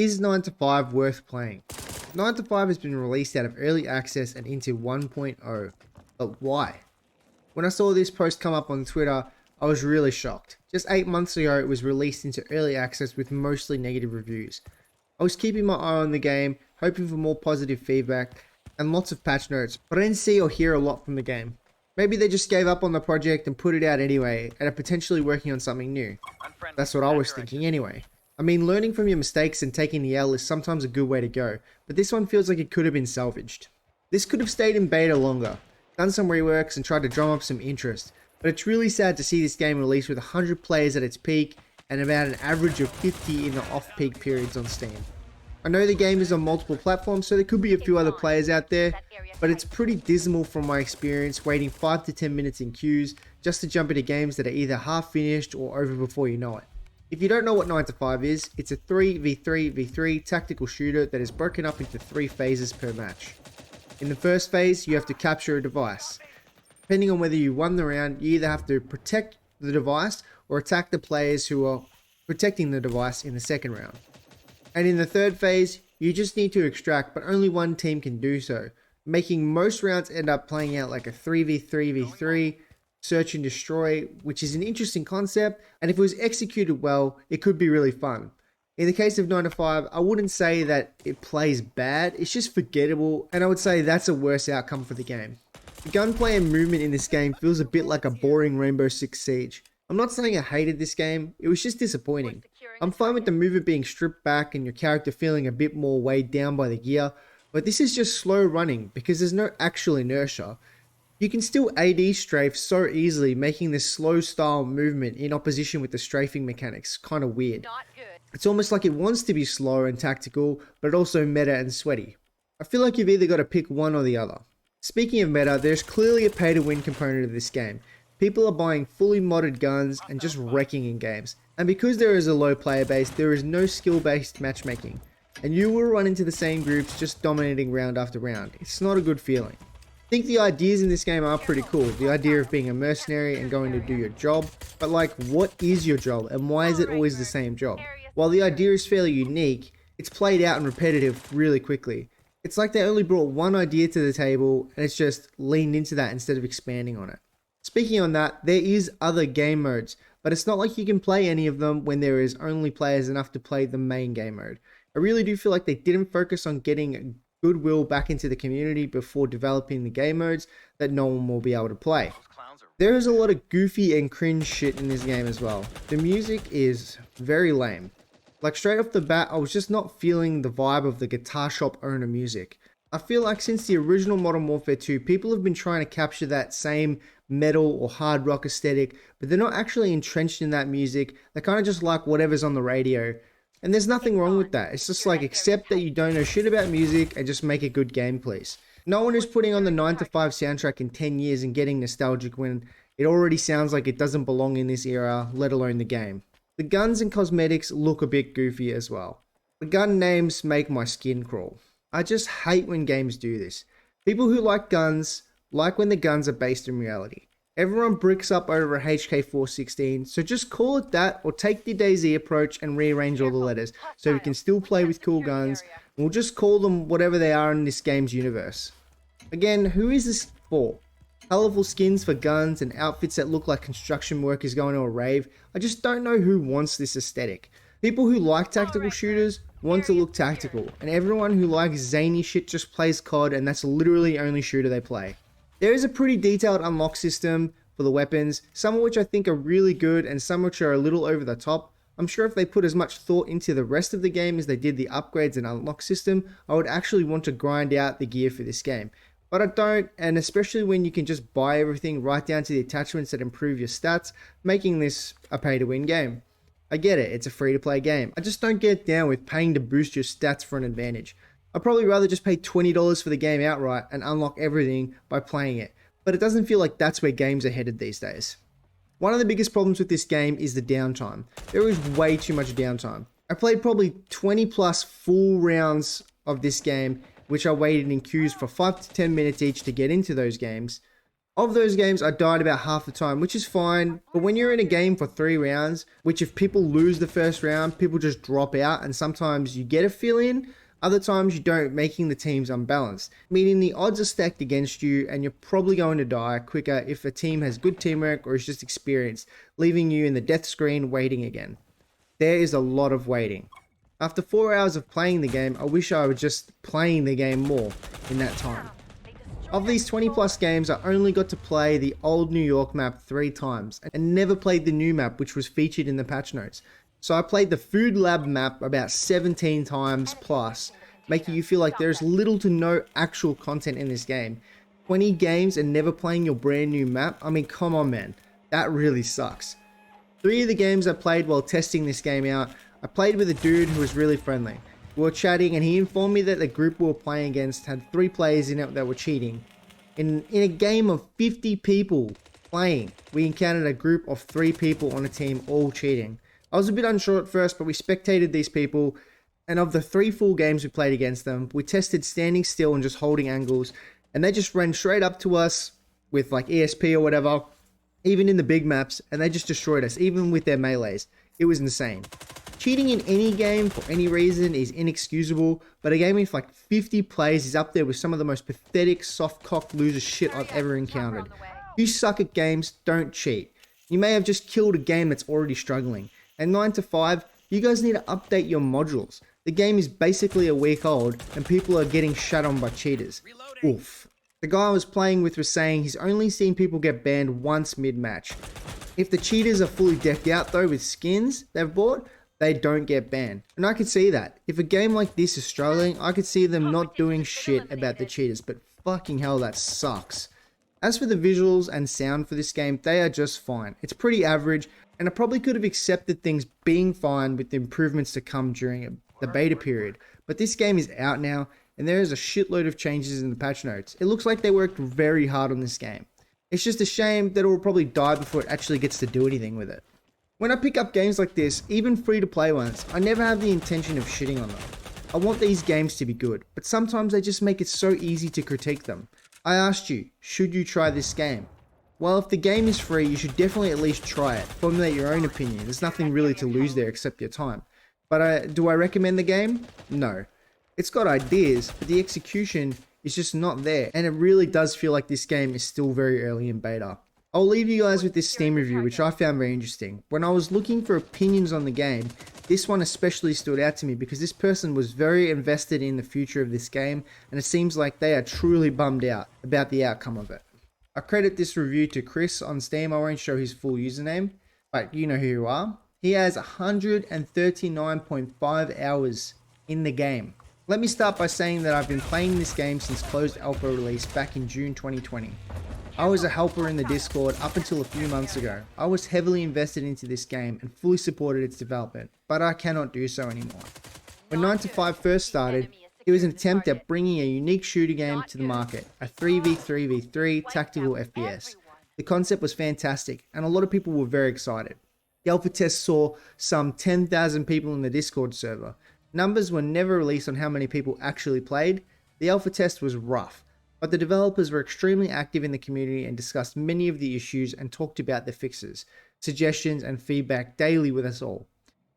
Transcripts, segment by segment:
Is 9 to 5 worth playing? 9 to 5 has been released out of early access and into 1.0, but why? When I saw this post come up on Twitter, I was really shocked. Just 8 months ago, it was released into early access with mostly negative reviews. I was keeping my eye on the game, hoping for more positive feedback and lots of patch notes, but I didn't see or hear a lot from the game. Maybe they just gave up on the project and put it out anyway, and are potentially working on something new. That's what I was thinking anyway. I mean, learning from your mistakes and taking the L is sometimes a good way to go, but this one feels like it could have been salvaged. This could have stayed in beta longer, done some reworks and tried to drum up some interest, but it's really sad to see this game released with 100 players at its peak and about an average of 50 in the off-peak periods on Steam. I know the game is on multiple platforms, so there could be a few other players out there, but it's pretty dismal from my experience waiting 5 to 10 minutes in queues just to jump into games that are either half finished or over before you know it. If you don't know what 9 to 5 is, it's a 3v3v3 tactical shooter that is broken up into 3 phases per match. In the first phase, you have to capture a device. Depending on whether you won the round, you either have to protect the device or attack the players who are protecting the device in the second round. And in the third phase, you just need to extract, but only one team can do so, making most rounds end up playing out like a 3v3v3 search and destroy, which is an interesting concept, and if it was executed well, it could be really fun. In the case of 9 to 5, I wouldn't say that it plays bad, it's just forgettable, and I would say that's a worse outcome for the game. The gunplay and movement in this game feels a bit like a boring Rainbow Six Siege. I'm not saying I hated this game, it was just disappointing. I'm fine with the movement being stripped back and your character feeling a bit more weighed down by the gear, but this is just slow running because there's no actual inertia. You can still AD strafe so easily, making this slow style movement in opposition with the strafing mechanics kind of weird. It's almost like it wants to be slow and tactical, but also meta and sweaty. I feel like you've either got to pick one or the other. Speaking of meta, there's clearly a pay to win component of this game. People are buying fully modded guns and just wrecking in games. And because there is a low player base, there is no skill based matchmaking. And you will run into the same groups just dominating round after round. It's not a good feeling. I think the ideas in this game are pretty cool. The idea of being a mercenary and going to do your job. But like, what is your job and why is it always the same job? While the idea is fairly unique, it's played out and repetitive really quickly. It's like they only brought one idea to the table and it's just leaned into that instead of expanding on it. Speaking on that, there is other game modes, but it's not like you can play any of them when there is only players enough to play the main game mode. I really do feel like they didn't focus on getting goodwill back into the community before developing the game modes that no one will be able to play. There is a lot of goofy and cringe shit in this game as well. The music is very lame. Like straight off the bat, I was just not feeling the vibe of the guitar shop owner music. I feel like since the original Modern Warfare 2, people have been trying to capture that same metal or hard rock aesthetic, but they're not actually entrenched in that music. They kind of just like whatever's on the radio. And there's nothing wrong with that. It's just like, accept that you don't know shit about music and just make a good game, please. No one is putting on the 9 to 5 soundtrack in 10 years and getting nostalgic when it already sounds like it doesn't belong in this era, let alone the game. The guns and cosmetics look a bit goofy as well. The gun names make my skin crawl. I just hate when games do this. People who like guns like when the guns are based in reality. Everyone bricks up over a HK416, so just call it that or take the DayZ approach and rearrange all the letters so we can still play with cool guns. And we'll just call them whatever they are in this game's universe. Again, who is this for? Colourful skins for guns and outfits that look like construction workers going to a rave. I just don't know who wants this aesthetic. People who like tactical shooters want to look tactical, and everyone who likes zany shit just plays COD, and that's literally the only shooter they play. There is a pretty detailed unlock system for the weapons, some of which I think are really good and some which are a little over the top. I'm sure if they put as much thought into the rest of the game as they did the upgrades and unlock system, I would actually want to grind out the gear for this game. But I don't, and especially when you can just buy everything right down to the attachments that improve your stats, making this a pay to win game. I get it, it's a free to play game. I just don't get down with paying to boost your stats for an advantage. I'd probably rather just pay $20 for the game outright and unlock everything by playing it. But it doesn't feel like that's where games are headed these days. One of the biggest problems with this game is the downtime. There is way too much downtime. I played probably 20 plus full rounds of this game, which I waited in queues for 5 to 10 minutes each to get into those games. Of those games, I died about half the time, which is fine. But when you're in a game for 3 rounds, which if people lose the first round, people just drop out, and sometimes you get a fill in, other times you don't, making the teams unbalanced. Meaning the odds are stacked against you, and you're probably going to die quicker if a team has good teamwork or is just experienced, leaving you in the death screen waiting again. There is a lot of waiting. After 4 hours of playing the game, I wish I was just playing the game more in that time. Of these 20 plus games, I only got to play the old New York map 3 times and never played the new map, which was featured in the patch notes. So I played the Food Lab map about 17 times plus, making you feel like there's little to no actual content in this game. 20 games and never playing your brand new map? I mean, come on man, that really sucks. 3 of the games I played while testing this game out, I played with a dude who was really friendly. We were chatting and he informed me that the group we were playing against had 3 players in it that were cheating. In a game of 50 people playing, we encountered a group of 3 people on a team all cheating. I was a bit unsure at first, but we spectated these people, and of the 3 full games we played against them, we tested standing still and just holding angles, and they just ran straight up to us with like ESP or whatever, even in the big maps, and they just destroyed us, even with their melees. It was insane. Cheating in any game for any reason is inexcusable, but a game with like 50 players is up there with some of the most pathetic, soft-cocked loser shit I've ever encountered. If you suck at games, don't cheat. You may have just killed a game that's already struggling. And 9 to 5, you guys need to update your modules. The game is basically a week old, and people are getting shut on by cheaters. Oof. The guy I was playing with was saying he's only seen people get banned once mid-match. If the cheaters are fully decked out though with skins they've bought, they don't get banned. And I could see that. If a game like this is struggling, I could see them not doing shit about the cheaters, but fucking hell, that sucks. As for the visuals and sound for this game, they are just fine. It's pretty average, and I probably could have accepted things being fine with the improvements to come during the beta period. But this game is out now, and there is a shitload of changes in the patch notes. It looks like they worked very hard on this game. It's just a shame that it will probably die before it actually gets to do anything with it. When I pick up games like this, even free-to-play ones, I never have the intention of shitting on them. I want these games to be good, but sometimes they just make it so easy to critique them. I asked you, should you try this game? Well, if the game is free, you should definitely at least try it, formulate your own opinion. There's nothing really to lose there except your time. But do I recommend the game? No. It's got ideas, but the execution is just not there, and it really does feel like this game is still very early in beta. I'll leave you guys with this Steam review, which I found very interesting. When I was looking for opinions on the game, this one especially stood out to me because this person was very invested in the future of this game, and it seems like they are truly bummed out about the outcome of it. I credit this review to Chris on Steam. I won't show his full username, but you know who you are. He has 139.5 hours in the game. Let me start by saying that I've been playing this game since closed alpha release back in June 2020. I was a helper in the Discord up until a few months ago. I was heavily invested into this game and fully supported its development, but I cannot do so anymore. When 9 to 5 first started, it was an attempt at bringing a unique shooter game to the market, a 3v3v3 tactical FPS. The concept was fantastic, and a lot of people were very excited. The alpha test saw some 10,000 people in the Discord server. Numbers were never released on how many people actually played. The alpha test was rough, but the developers were extremely active in the community and discussed many of the issues and talked about the fixes, suggestions and feedback daily with us all.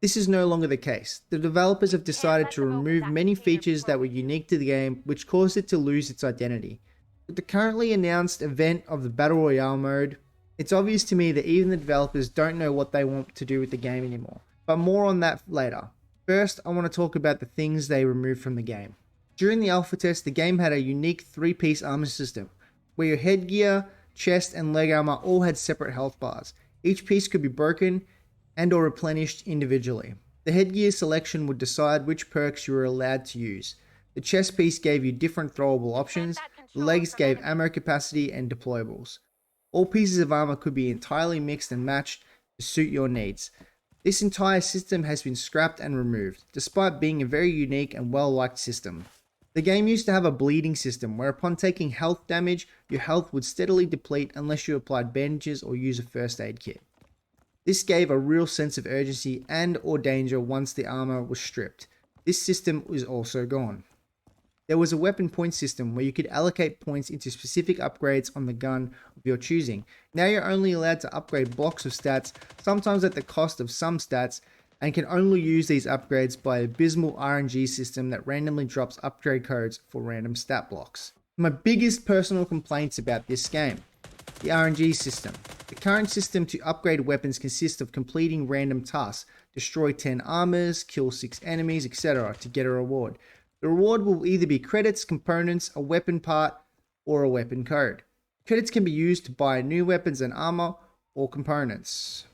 This is no longer the case. The developers have decided to remove many features that were unique to the game, which caused it to lose its identity. With the currently announced event of the Battle Royale mode, it's obvious to me that even the developers don't know what they want to do with the game anymore. But more on that later. First, I want to talk about the things they removed from the game. During the alpha test, the game had a unique 3-piece armor system, where your headgear, chest, and leg armor all had separate health bars. Each piece could be broken and or replenished individually. The headgear selection would decide which perks you were allowed to use. The chest piece gave you different throwable options, the legs gave ammo capacity and deployables. All pieces of armor could be entirely mixed and matched to suit your needs. This entire system has been scrapped and removed, despite being a very unique and well-liked system. The game used to have a bleeding system, where upon taking health damage, your health would steadily deplete unless you applied bandages or used a first aid kit. This gave a real sense of urgency and or danger once the armor was stripped. This system was also gone. there was a weapon point system where you could allocate points into specific upgrades on the gun of your choosing. Now you're only allowed to upgrade blocks of stats, sometimes at the cost of some stats, and can only use these upgrades by an abysmal RNG system that randomly drops upgrade codes for random stat blocks. My biggest personal complaints about this game: the RNG system. The current system to upgrade weapons consists of completing random tasks, destroy 10 armors, kill 6 enemies, etc. to get a reward. The reward will either be credits, components, a weapon part, or a weapon code. Credits can be used to buy new weapons and armor, or components.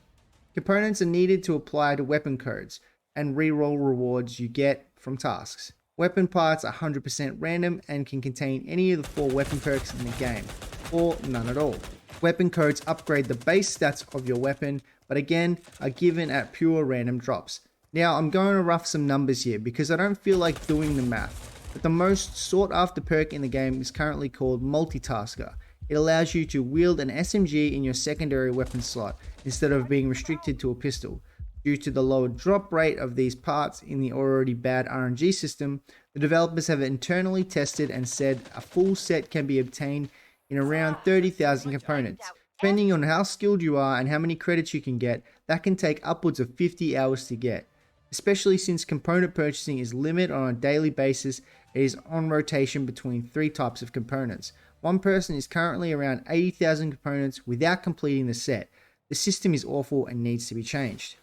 Components are needed to apply to weapon codes and reroll rewards you get from tasks. Weapon parts are 100% random and can contain any of the 4 weapon perks in the game, or none at all. Weapon codes upgrade the base stats of your weapon, but again are given at pure random drops. Now I'm going to rough some numbers here because I don't feel like doing the math, but the most sought after perk in the game is currently called Multitasker. It allows you to wield an SMG in your secondary weapon slot instead of being restricted to a pistol. Due to the lower drop rate of these parts in the already bad RNG system, the developers have internally tested and said a full set can be obtained in around 30,000 components. Depending on how skilled you are and how many credits you can get, that can take upwards of 50 hours to get. Especially since component purchasing is limited on a daily basis, it is on rotation between 3 types of components. One person is currently around 80,000 components without completing the set. The system is awful and needs to be changed.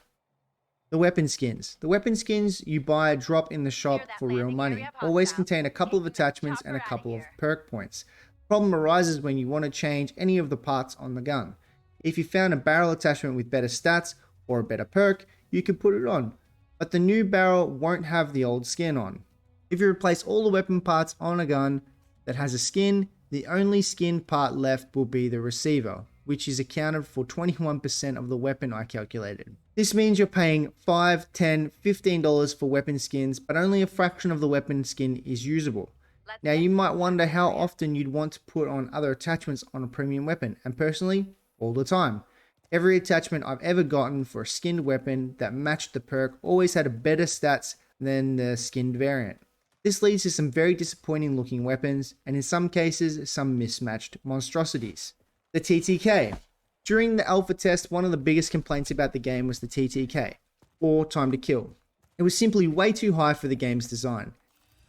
The weapon skins. The weapon skins you buy drop in the shop for real money. Always contain a couple of attachments and a couple of perk points. The problem arises when you want to change any of the parts on the gun. If you found a barrel attachment with better stats or a better perk, you can put it on, but the new barrel won't have the old skin on. If you replace all the weapon parts on a gun that has a skin, the only skin part left will be the receiver, which is accounted for 21% of the weapon I calculated. This means you're paying $5, $10, $15 for weapon skins, but only a fraction of the weapon skin is usable. Now you might wonder how often you'd want to put on other attachments on a premium weapon, and personally, all the time. Every attachment I've ever gotten for a skinned weapon that matched the perk always had a better stats than the skinned variant. This leads to some very disappointing looking weapons, and in some cases, some mismatched monstrosities. The TTK. During the alpha test, one of the biggest complaints about the game was the TTK, or time to kill. It was simply way too high for the game's design.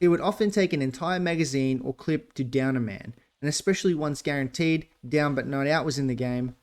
It would often take an entire magazine or clip to down a man, and especially once guaranteed, down but not out was in the game,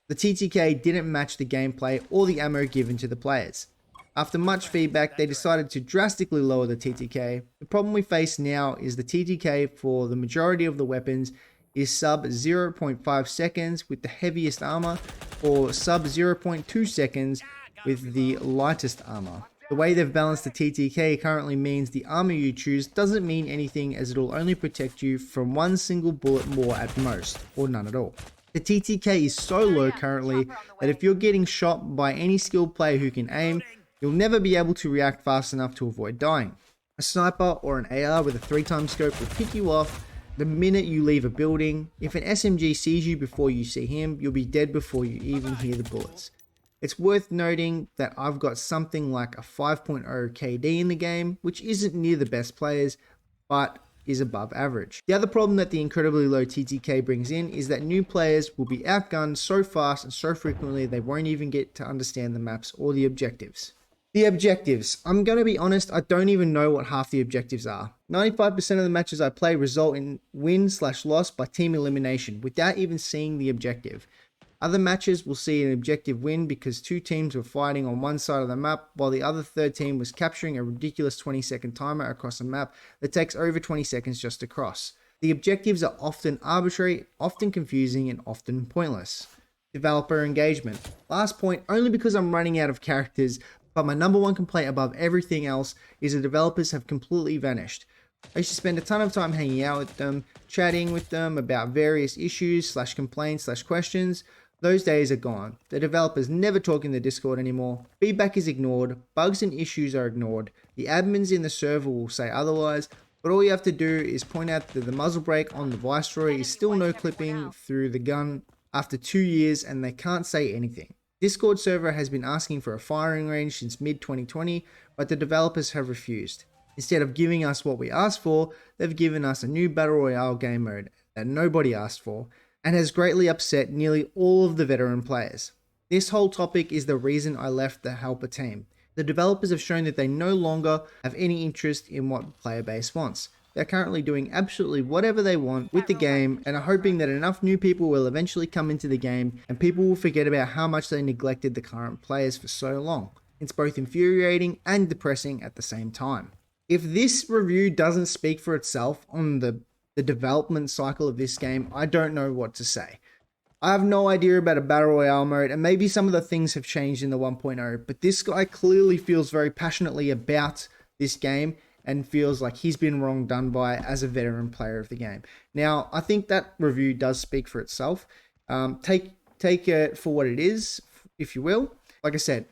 the TTK didn't match the gameplay or the ammo given to the players. After much feedback, they decided to drastically lower the TTK. The problem we face now is the TTK for the majority of the weapons is sub 0.5 seconds with the heaviest armor, or sub 0.2 seconds with the lightest armor. The way they've balanced the TTK currently means the armor you choose doesn't mean anything, as it'll only protect you from one single bullet more at most, or none at all. The TTK is so low currently that if you're getting shot by any skilled player who can aim, you'll never be able to react fast enough to avoid dying. A sniper or an AR with a 3x scope will pick you off the minute you leave a building. If an SMG sees you before you see him, you'll be dead before you even hear the bullets. It's worth noting that I've got something like a 5.0 KD in the game, which isn't near the best players, but is above average. The other problem that the incredibly low TTK brings in is that new players will be outgunned so fast and so frequently they won't even get to understand the maps or the objectives. The objectives. I'm going to be honest, I don't even know what half the objectives are. 95% of the matches I play result in win/loss by team elimination without even seeing the objective. Other matches will see an objective win because 2 teams were fighting on one side of the map while the other third team was capturing a ridiculous 20-second timer across a map that takes over 20 seconds just to cross. The objectives are often arbitrary, often confusing, and often pointless. Developer engagement. Last point, only because I'm running out of characters, but my number one complaint above everything else is the developers have completely vanished. I used to spend a ton of time hanging out with them, chatting with them about various issues/complaints/questions. Those days are gone. The developers never talk in the Discord anymore. Feedback is ignored. Bugs and issues are ignored. The admins in the server will say otherwise, but all you have to do is point out that the muzzle brake on the Viceroy is still no clipping through the gun after 2 years, and they can't say anything. Discord server has been asking for a firing range since mid-2020, but the developers have refused. Instead of giving us what we asked for, they've given us a new Battle Royale game mode that nobody asked for and has greatly upset nearly all of the veteran players. This whole topic is the reason I left the Helper team. The developers have shown that they no longer have any interest in what the player base wants. They're currently doing absolutely whatever they want with the game and are hoping that enough new people will eventually come into the game and people will forget about how much they neglected the current players for so long. It's both infuriating and depressing at the same time. If this review doesn't speak for itself on the development cycle of this game, I don't know what to say. I have no idea about a Battle Royale mode, and maybe some of the things have changed in the 1.0, but this guy clearly feels very passionately about this game and feels like he's been wrong done by as a veteran player of the game. Now, I think that review does speak for itself. Take it for what it is, if you will. Like I said,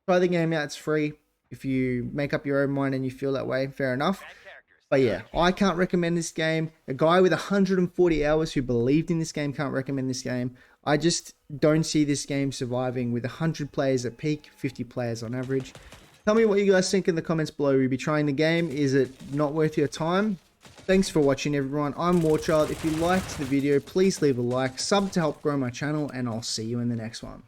try the game out, it's free. If you make up your own mind and you feel that way, fair enough. But yeah, I can't recommend this game. A guy with 140 hours who believed in this game can't recommend this game. I just don't see this game surviving with 100 players at peak, 50 players on average. Tell me what you guys think in the comments below. Will you be trying the game? Is it not worth your time? Thanks for watching, everyone. I'm Warchild. If you liked the video, please leave a like, sub to help grow my channel, and I'll see you in the next one.